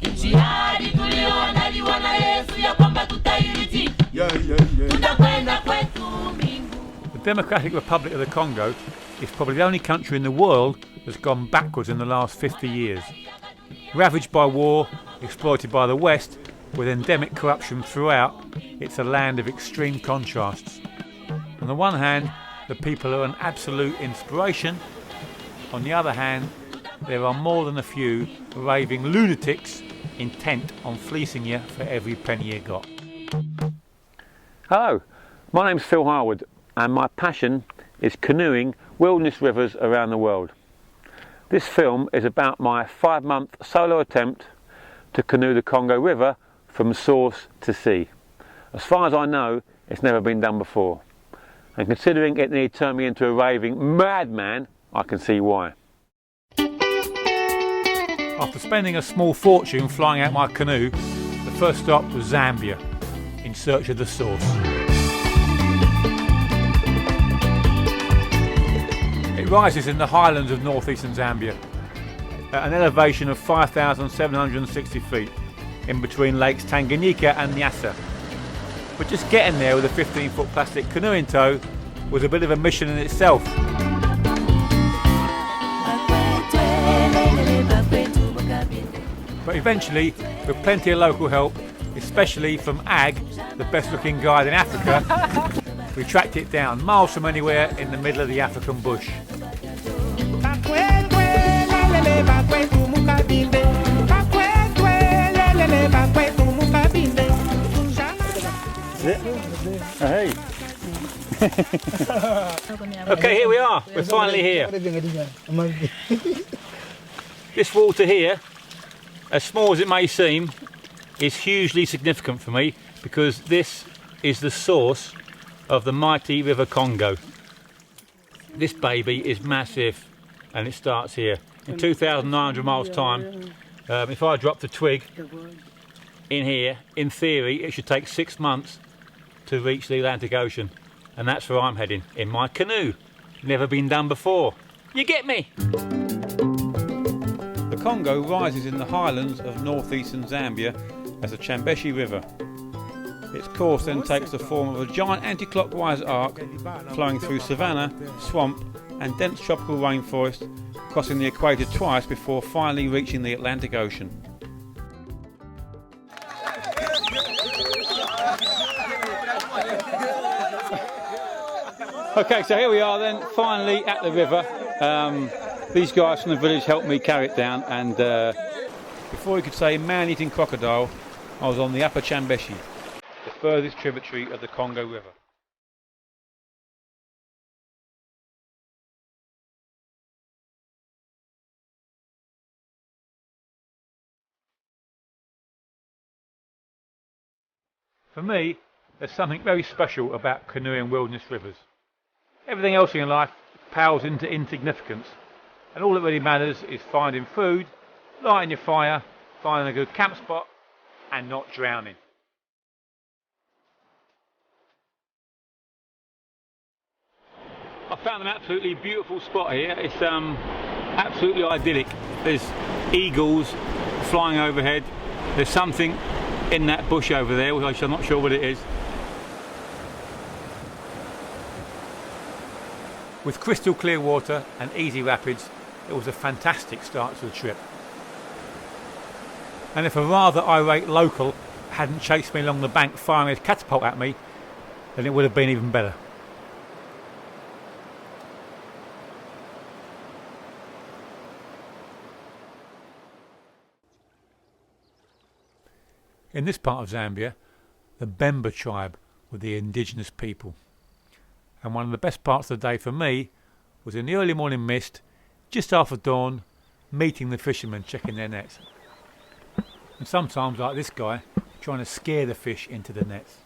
Njiani tulionaliwa na Yesu ya kwamba tutairithi. Tutakwenda kwetu mbingu. The Democratic Republic of the Congo is probably the only country in the world that's gone backwards in the last 50 years. Ravaged by war, exploited by the West, with endemic corruption throughout, it's a land of extreme contrasts. On the one hand, the people are an absolute inspiration. On the other hand, there are more than a few raving lunatics intent on fleecing you for every penny you got. Hello, my name's Phil Harwood and my passion is canoeing wilderness rivers around the world. This film is about my 5-month solo attempt to canoe the Congo River from source to sea. As far as I know, it's never been done before. And considering it nearly turned me into a raving madman, I can see why. After spending a small fortune flying out my canoe, the first stop was Zambia, in search of the source. It rises in the highlands of northeastern Zambia, at an elevation of 5,760 feet, in between lakes Tanganyika and Nyasa. But just getting there with a 15-foot plastic canoe in tow was a bit of a mission in itself. But eventually, with plenty of local help, especially from Ag, the best looking guide in Africa, we tracked it down miles from anywhere in the middle of the African bush. Hey. Okay, here we are. We're finally here. This water here, as small as it may seem, is hugely significant for me because this is the source of the mighty River Congo. This baby is massive and it starts here. In 2,900 miles time, if I drop the twig in here, in theory it should take 6 months to reach the Atlantic Ocean, and that's where I'm heading, in my canoe. Never been done before. You get me? The Congo rises in the highlands of northeastern Zambia as the Chambeshi River. Its course then takes the form of a giant anti-clockwise arc flowing through savanna, swamp and dense tropical rainforest, crossing the equator twice before finally reaching the Atlantic Ocean. Okay, so here we are then, finally at the river. These guys from the village helped me carry it down, and before you could say man-eating crocodile, I was on the upper Chambeshi, the furthest tributary of the Congo River. For me, there's something very special about canoeing wilderness rivers. Everything else in your life pales into insignificance, and all that really matters is finding food, lighting your fire, finding a good camp spot, and not drowning. I found an absolutely beautiful spot here. It's absolutely idyllic. There's eagles flying overhead. There's something in that bush over there, which I'm not sure what it is. With crystal clear water and easy rapids, it was a fantastic start to the trip. And if a rather irate local hadn't chased me along the bank firing his catapult at me, then it would have been even better. In this part of Zambia, the Bemba tribe were the indigenous people. And one of the best parts of the day for me was in the early morning mist, just after dawn, meeting the fishermen checking their nets. And sometimes, like this guy, trying to scare the fish into the nets.